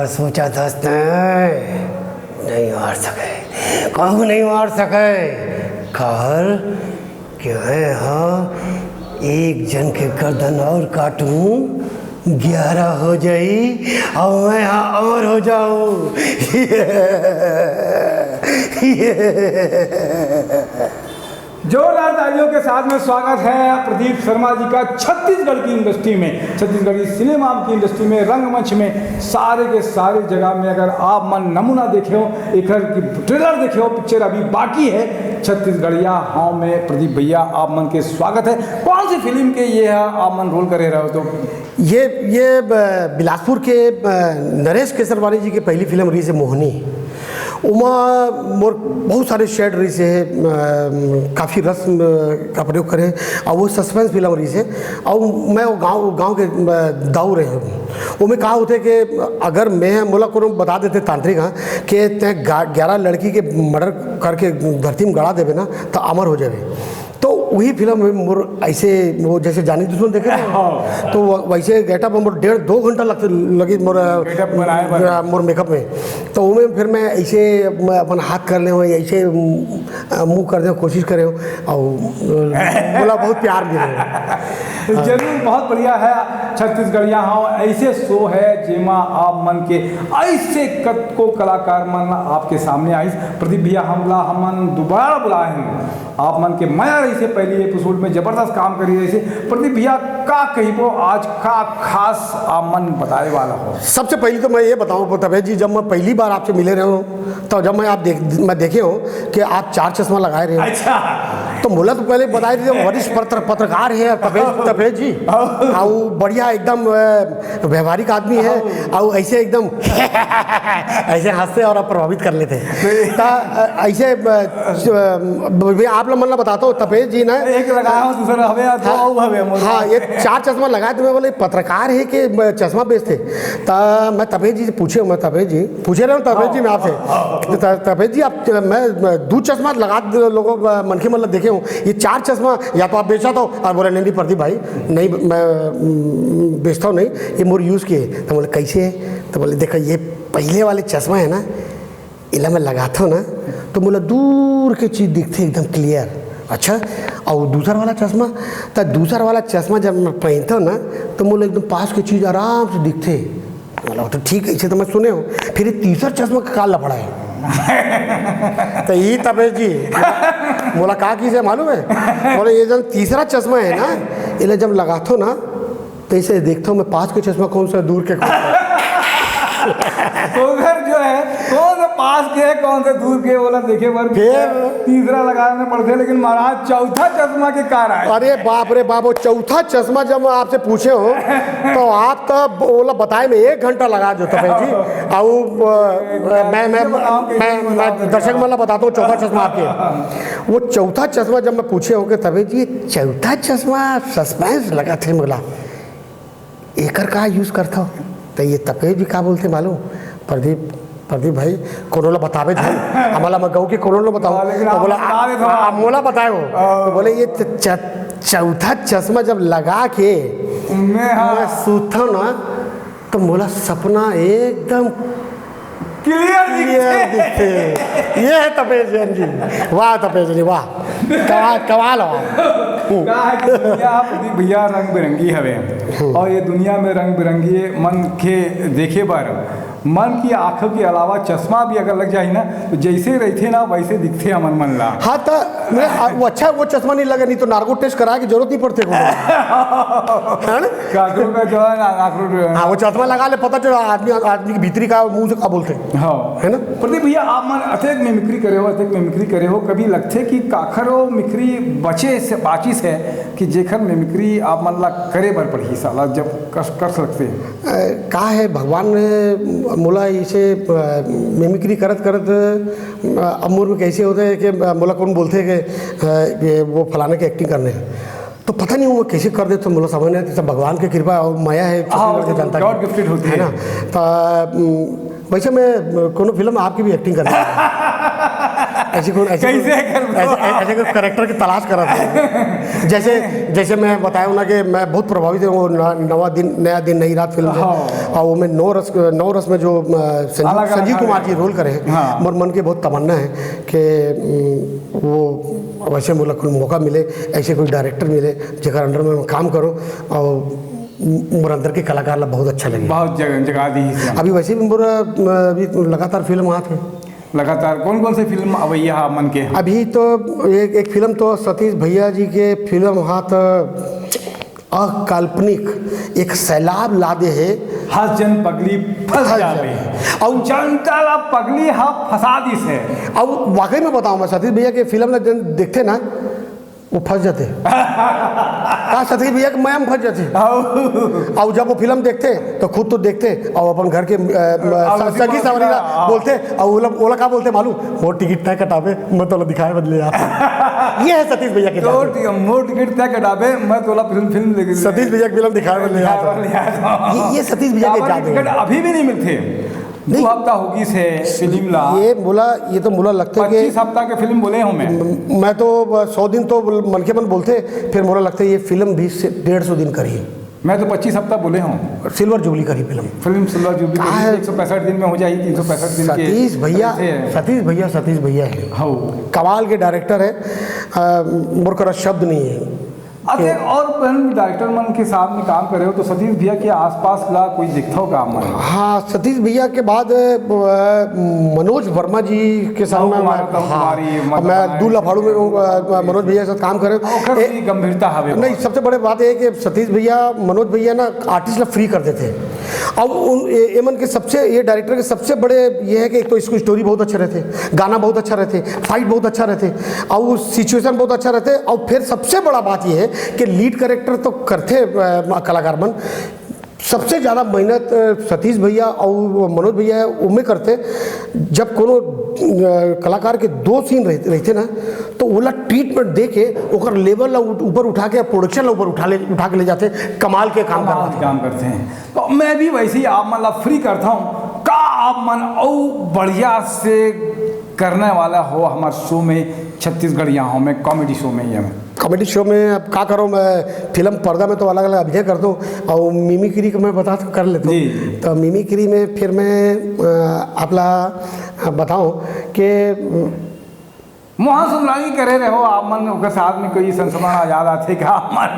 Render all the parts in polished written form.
पर सोचा था नहीं मार सके, कहूँ नहीं मार सके। कहर क्या है, हाँ एक जन के गर्दन और काटूं 11 हो जाई और मैं यहाँ अमर हो जाऊं। जोरदार तालियों के साथ में स्वागत है प्रदीप शर्मा जी का छत्तीसगढ़ की इंडस्ट्री में, छत्तीसगढ़ी सिनेमा की इंडस्ट्री में, रंगमंच में, सारे के सारे जगह में। अगर आप मन नमूना देखे हो, एक ट्रेलर देखे हो, पिक्चर अभी बाकी है छत्तीसगढ़िया हाँ में प्रदीप भैया आप मन के स्वागत है। कौन सी फिल्म के ये है आप मन रोल करे रहे हो? तो ये बिलासपुर के नरेश केसरवानी जी की पहली फिल्म रही है मोहनी। उमा मोर बहुत सारे शेड रही से काफ़ी रस का प्रयोग करे और वो सस्पेंस फिल्म रही से। और मैं वो गांव के दाऊ रहे हूँ। वो में कहा होते कि अगर मैं मोला को बता देते तांत्रिक हाँ कि ते 11 लड़की के मर्डर करके धरती में गड़ा देवे ना तो अमर हो जाए। तो वही फिल्म में मोर ऐसे वो जैसे जानी दुश्मन देखे ना, तो वैसे गेटअप में मोर 1.5-2 घंटा लगी मोर मेकअप में। तो उनमें फिर मैं ऐसे अपन हाथ कर ले हो, ऐसे मुंह कर दे कोशिश करे हो और बोला बहुत प्यार मिले। जरूर बहुत बढ़िया है छत्तीसगढ़िया हाँ ऐसे शो है जेमा आप मन के ऐसे कत को कलाकार मन आपके सामने आई। प्रदीप भैया हमन दोबारा बुलाए हैं आप मन के माया रही से पहली एपिसोड में जबरदस्त काम करी रही से। प्रदीप भैया का कहिबो आज का खास आप मन बताए वाला हो? सबसे पहले तो मैं ये बताऊं तबे जी, जब मैं पहली बार आपसे मिले रहे हूँ तो जब मैं देखे हूँ कि आप 4 चश्मा लगाए रहे हो। अच्छा, तो मुला तो पहले बताई थी वरिष्ठ पत्रकार है तपेज जी, और बढ़िया एकदम व्यवहारिक आदमी है और ऐसे एकदम ऐसे हंसते और प्रभावित कर लेते तो ऐसे आप लोग मतलब बताता हूँ तपेज जी ने एक लगाया हूँ दूसरा हवे दो हवे। हाँ ये 4 चश्मा लगाए तो मैं बोले पत्रकार है कि चश्मा बेचते। तो मैं तपेज जी से पूछे रहा हूँ तपेज जी मैं आपसे तपेज जी आप मैं 2 चश्मा लगा लोगों मन के मतलब देखे हूँ, ये 4 चश्मा या तो आप बेचा तो और बोले नहीं प्रदीप भाई नहीं मैं बेचता हूँ नहीं, ये मोर यूज़ किए। तो बोले कैसे है? तो बोले देखो ये पहले वाले चश्मा है ना, इला मैं लगाता हूँ ना तो बोला दूर की चीज़ दिखती एकदम क्लियर। अच्छा, और दूसरा वाला चश्मा जब मैं पहनता हूँ ना तो मुझे एकदम पास की चीज़ आराम से दिखते। बोला तो ठीक है, इसे तो मैं सुने हूँ। फिर ये तीसरा चश्मा का काल लपड़ा है तो ये तपेज जी बोला कहा कि से मालूम है? बोले ये जब तीसरा चश्मा है ना, इले जब लगाता हूँ ना तो इसे देखता हूँ मैं पास के चश्मा कौन सा दूर के तो फिर जो है कौन सा पास के है कौन सा दूर के बोला देखे पर फिर तीसरा लगाने पड़ते। लेकिन महाराज चौथा चश्मा के कार आए। अरे बाप रे बाप, वो चौथा चश्मा जब मैं आपसे पूछे हो तो आप तो बोला बताए में 1 घंटा लगा दो तपेज जी। और मैं दर्शक मतलब बताता हूँ चौथा चश्मा आपके। वो चौथा चश्मा जब मैं पूछे हो कि तपेज जी चौथा चश्मा सस्पेंस लगा थे बोला एकर का यूज़ करता हो? तो ये तपेज भी का बोलते मालूम? प्रदीप भाई कोरोना बतावे थे हमारा मैं गऊ के कोरोना बताओ तो बोला मोला बताए हो। तो बोले ये चौथा चश्मा जब लगा के मैं सूता ना तो मोला सपना एकदम क्लियर दिखते। ये है तपेज जी, वाह तपेज जी वाह, कमाल हो। प्रदीप भैया रंग बिरंगी हवे और ये दुनिया में रंग बिरंगी मन के देखे बार मन की आंखों के अलावा चश्मा भी अगर लग जाए ना तो जैसे रहते ना वैसे दिखते हमन मन ला। हाँ तो वो अच्छा वो चश्मा नहीं लगे नहीं तो नार्को टेस्ट करा की जरूरत नहीं पड़ती है ना? का जो है हाँ वो चश्मा लगा ले पता चला आदमी की भीतरी का मुंह से का बोलते हाँ है ना। प्रदीप भैया आप मन अत्यधिक मिमिक्री करे हो कभी लगते कि काखर हो मिक्री बचे से बाची से कि जेखर मिमिक्री आप मन ला करे बर पड़ी साला जब कर सकते का है भगवान ने मोला इसे मिमिक्री करत अमूर में कैसे होते हैं कि मोला कौन बोलते हैं कि वो फलाने के एक्टिंग करने हैं तो पता नहीं वो कैसे कर देते मोला समझ नहीं आती। सब भगवान की कृपा और माया है जनता गॉड गिफ्टेड होती है ना। तो वैसे मैं कोनो फिल्म में आपकी भी एक्टिंग करना ऐसे कोई ऐसे कोई करेक्टर की तलाश कर रहा था। जैसे मैं बताया हूँ ना कि मैं बहुत प्रभावित हूँ वो नया दिन नई रात फिल्म से। और वो मैं नौ रस में जो संजीव कुमार जी रोल करे हैं, मोर मन की बहुत तमन्ना है कि वो वैसे बोला कोई मौका मिले, ऐसे कोई डायरेक्टर मिले जगह अंडर में मैं काम करूँ और मोर अंदर के कलाकार ला बहुत अच्छा लगे। बहुत जगह दी अभी वैसे भी मोरा अभी लगातार फिल्म वहाँ थे। लगातार कौन से फिल्म अवैया मन के? अभी तो एक फिल्म तो सतीश भैया जी के फिल्म हाथ अकाल्पनिक एक सैलाब लादे है, हर जन पगली फंस जावे और जनता पगली हा फंसा दी से। अब वाकई में बताऊं मैं, सतीश भैया के फिल्म में जन देखते ना वो फंस जाते। कहा सतीश भैया के मैम फंस जाते। और जब वो फिल्म देखते तो खुद तो देखते और अपन घर के सगी सवरी बोलते और ओला क्या बोलते मालूम, वो टिकट तय कटावे मैं तो दिखाए बदले यार। ये है सतीश भैया के मोर टिकट तय कटावे मैं तोला फिल्म लेके सतीश भैया की फिल्म दिखाए बदले। ये सतीश भैया के टिकट अभी भी नहीं मिलते। 2 हफ्ता होगी से फिल्म ला ये तो बोला लगता है कि 25 हफ्ता के फिल्म बोले हूँ मैं तो 100 दिन तो मन के मन बोलते, फिर मोला लगता है ये फिल्म 20 से 150 दिन करी। मैं तो 25 हफ्ता बोले हूँ। सिल्वर जुबली करी फिल्म सिल्वर जुबली 165 दिन में हो जाएगी। 365 दिन के सतीश भैया है, कमाल के डायरेक्टर है, मोर का शब्द नहीं है। अरे और फिल्म डायरेक्टर मन के साथ में काम करे हो तो सतीश भैया के आसपास ला कोई दिखता हो काम मन? हाँ, सतीश भैया के बाद मनोज वर्मा जी के साथ में मैं दूल्हा फाड़ू में मनोज भैया के साथ काम करे। गंभीरता है नहीं, सबसे बड़े बात है कि सतीश भैया मनोज भैया ना आर्टिस्ट ला फ्री कर देते। अब उन एमन के सबसे ये डायरेक्टर के सबसे बड़े ये है कि एक तो इसको स्टोरी बहुत अच्छे रहते, गाना बहुत अच्छा रहते, फाइट बहुत अच्छा रहते और सिचुएशन बहुत अच्छा रहते। और फिर सबसे बड़ा बात ये है कि लीड कैरेक्टर तो करते कलाकार मन, सबसे ज़्यादा मेहनत सतीश भैया और मनोज भैया उनमें करते। जब कोनो कलाकार के 2 सीन रहते ना तो ओला ट्रीटमेंट दे के ओकर लेवल ऊपर उठा के प्रोडक्शन ऊपर उठा के ले जाते। कमाल के काम करते हैं। तो मैं भी वैसे ही आप मतलब फ्री करता हूँ का आप मन और बढ़िया से करने वाला हो हमारे शो में छत्तीसगढ़ यहाँ में कॉमेडी शो में। ये कॉमेडी शो में अब क्या करूँ मैं, फिल्म पर्दा में तो अलग अलग अभिनय करता हूँ और मिमिक्री को मैं बता कर लेता हूँ। तो मिमिक्री में फिर मैं आपला बताऊँ कि मोहन सुंदरानी करे रहे हो आप मन के साथ में कोई संस्मरण आजाद आते का मन?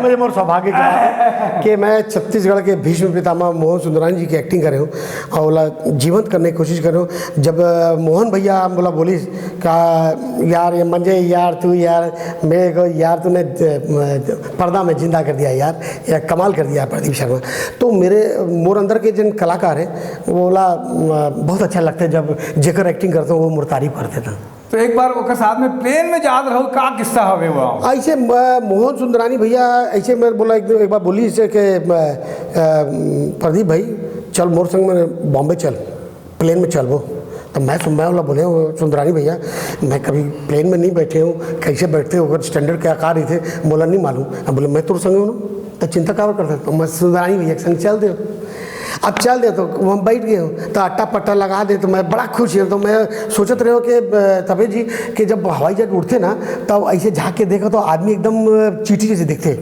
ये मोर सौभाग्य की बात है कि मैं छत्तीसगढ़ के भीष्म पितामह मोहन सुंदरानी जी की एक्टिंग करे हूँ और बोला जीवंत करने की कोशिश कर रहा हूँ। जब मोहन भैया बोला बोली का यार ये मंजे यार तू यार मेरे को यार तूने पर्दा में जिंदा कर दिया यार, या कमाल कर दिया प्रदीप शर्मा। तो मेरे मोर अंदर के जिन कलाकार हैं वो बोला बहुत अच्छा लगता है जब जेकर एक्टिंग करता हूँ वो तारीफ करते थे। तो एक बार ओकर साथ में प्लेन में याद रहो का किस्सा हवे वो? ऐसे मोहन सुंदरानी भैया ऐसे मैं बोला एक बार बोली इसे कि प्रदीप भाई चल मोर संग में बॉम्बे चल, प्लेन में चल वो। तो मैं वाला बोले सुंदरानी भैया मैं कभी प्लेन में नहीं बैठे हूँ, कैसे बैठते हो, अगर स्टैंडर्ड क्या कार ही थे, बोला नहीं मालूम। अब बोले मैं तुर संग हूँ तो चिंता क्या करते, तो मैं सुंदरानी भैया के संग चल दे। अब चल दे तो हम बैठ गए हूँ तो अट्टा पट्टा लगा दे तो मैं बड़ा खुश हूँ। तो मैं सोचते रहे हो कि तबे जी कि जब हवाई जहाज उड़ते ना तब ऐसे झाँक के देखो तो आदमी एकदम चींटी जैसे दिखते।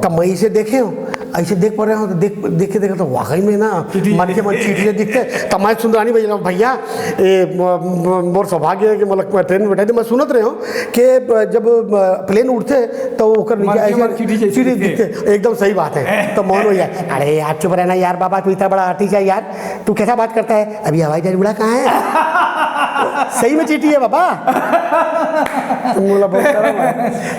तब मैं इसे देखे हूँ, ऐसे देख पा रहे हो तो देखे तो वाकई में ना मन के मन चींटी जैसे दिखते। तब मैं सुंदरानी भैया मोर सौभाग्य है कि मतलब ट्रेन में बैठे थे, मैं सुनत रहे हूँ कि जब प्लेन उड़ते तो ओकर नीचे ऐसे चींटी दिखते। एकदम सही बात है। तो मोहन भैया अरे यार चुप रहना यार बाबा, तू इतना बड़ा आर्टिस्ट है यार, तू कैसा बात करता है, अभी हवाई जहाज उड़ा कहाँ है? सही में चींटी है बाबा।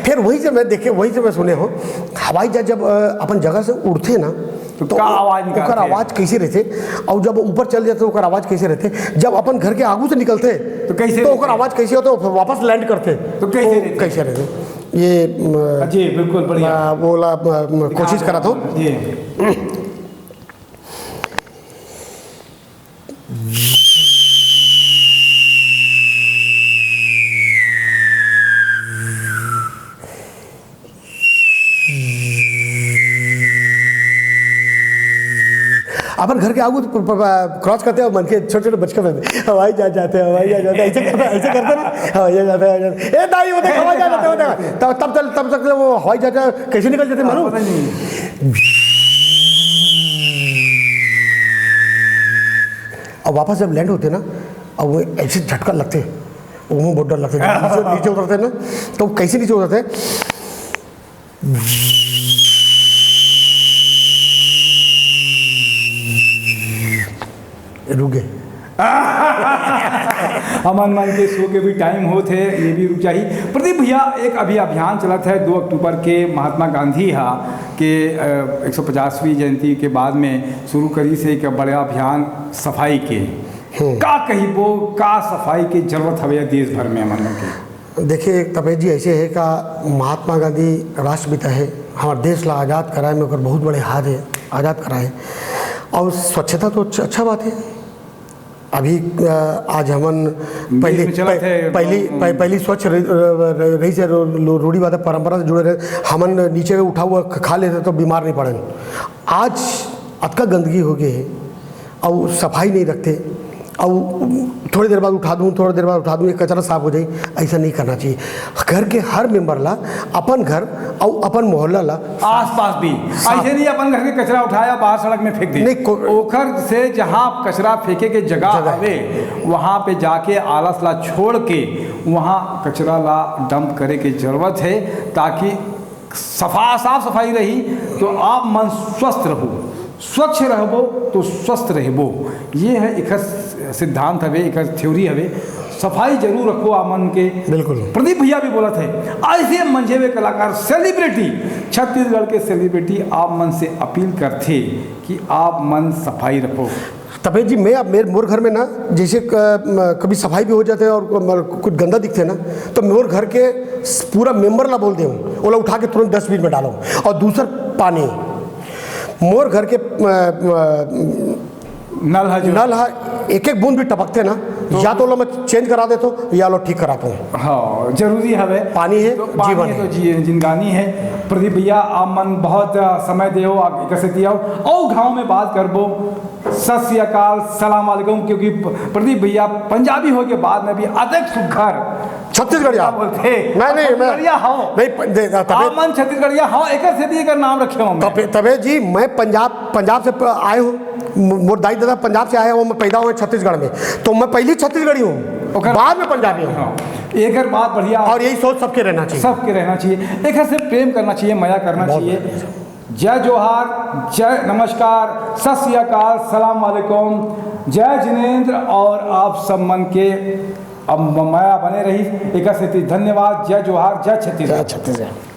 फिर वहीं से मैं देखे, वहीं से मैं सुने हो हवाई जहाज जब अपन जगह से उड़ते ना तो आवाज कैसे रहते और जब ऊपर चल जाते तो आवाज कैसे रहते, जब अपन घर के आगू से निकलते तो कैसे तो आवाज कैसे होते, वापस लैंड करते तो कैसे रहते। ये जी बिल्कुल बढ़िया बोला कोशिश करा था। अपन घर के आगू क्रॉस करते हैं, मन के छोटे छोटे बचके में हवाई जहाज जाते हैं, हवाई जहाज जाते हैं, ऐसे करते ना, हवाई जहाज जाते हैं, ए दाई होते हवाई जहाज जाते हैं, तब तक वो हवाई जहाज कैसे निकल जाते मालूम? पता नहीं। और वापस जब लैंड होते ना, और वो ऐसे झटका लगते, वो बहुत डर लगते, नीचे उतरते ना, तो कैसे नीचे उतरते, रुक गए। अमन मन के शो के भी टाइम होते, ये भी रुक जाही। प्रदीप भैया, एक अभी अभियान चला था 2 अक्टूबर के महात्मा गांधी के 150वीं जयंती के बाद में शुरू करी से एक बड़ा अभियान सफाई के। का कही वो का सफाई की जरूरत हवे देश भर में अमन मन के? देखिए तपेश जी, ऐसे है का महात्मा गांधी राष्ट्रपिता है, हमारे देश ला आज़ाद कराए में ओकर बहुत बड़े हाथ है, आज़ाद कराए। और स्वच्छता तो अच्छा बात है। अभी आज हमन पहली स्वच्छ रही से रूढ़िवादी परंपरा से जुड़े रहे, हमन नीचे उठा हुआ खा लेते तो बीमार नहीं पड़े। आज अतका गंदगी हो गई है और सफाई नहीं रखते, और थोड़ी देर बाद उठा दूँ, थोड़ी देर बाद उठा दूँ, ये कचरा साफ हो जाए, ऐसा नहीं करना चाहिए। घर के हर मेंबर ला अपन घर और अपन मोहल्ला ला आस-पास भी ऐसे नहीं अपन घर के कचरा उठाया बाहर सड़क में फेंक दे, ओखर से जहाँ कचरा फेंके के जगह हवे वहाँ पे जाके आलस ला छोड़ के वहाँ कचरा ला डंप करे की जरूरत है, ताकि साफ सफाई रही तो आप मन स्वस्थ रहो, स्वच्छ रहबो तो स्वस्थ रहबो। ये है एक सिद्धांत हवे, एक थ्योरी हवे। सफाई जरूर रखो आमन के। बिल्कुल। प्रदीप भैया भी बोला थे, ऐसे मंझे हुए कलाकार सेलिब्रिटी, छत्तीसगढ़ के सेलिब्रिटी आप मन से अपील करते कि आप मन सफाई रखो। तपेश जी, मैं अब मोर घर में ना, जैसे कभी सफाई भी हो जाते हैं और कुछ गंदा दिखते हैं ना, तो मोर घर के पूरा मेंबर ला बोलते हूँ, वो ला उठा के तुरंत डस्टबिन में डालो। और दूसरा पानी, मोर घर के नल है एक बूंद भी टपकते ना, तो या तो लो मैं चेंज करा देता हूँ या लो ठीक कराता हूँ। हाँ, जरूरी है, पानी है तो जीवन है, तो जिंदगानी है। प्रदीप भैया आप मन बहुत समय दे कैसे दिया और गाँव में बात करबो। सत श्री अकाल, सलाम वालेकुम, क्योंकि प्रदीप भैया पंजाबी हो के बाद में भी अधिक सुघर छत्तीसगढ़िया बोलते। नहीं छत्तीसगढ़िया हाँ, एक से का नाम रखे तपेश जी, मैं पंजाब से आए हूँ, मोर दाई दादा पंजाब से आए हो, मैं पैदा हुए छत्तीसगढ़ में, तो मैं पहली छत्तीसगढ़ी हूँ, बाद में पंजाबी हूँ। एक बात बढ़िया, और यही सोच सबके रहना चाहिए, सबके रहना चाहिए। एक से प्रेम करना चाहिए, मजा करना चाहिए। जय जोहार, जय नमस्कार, सत श्री अकाल, सलाम वालेकुम, जय जिनेंद्र, और आप सब मन के अब माया बने रही। एक धन्यवाद। जय जोहार, जय छत्तीसगढ़।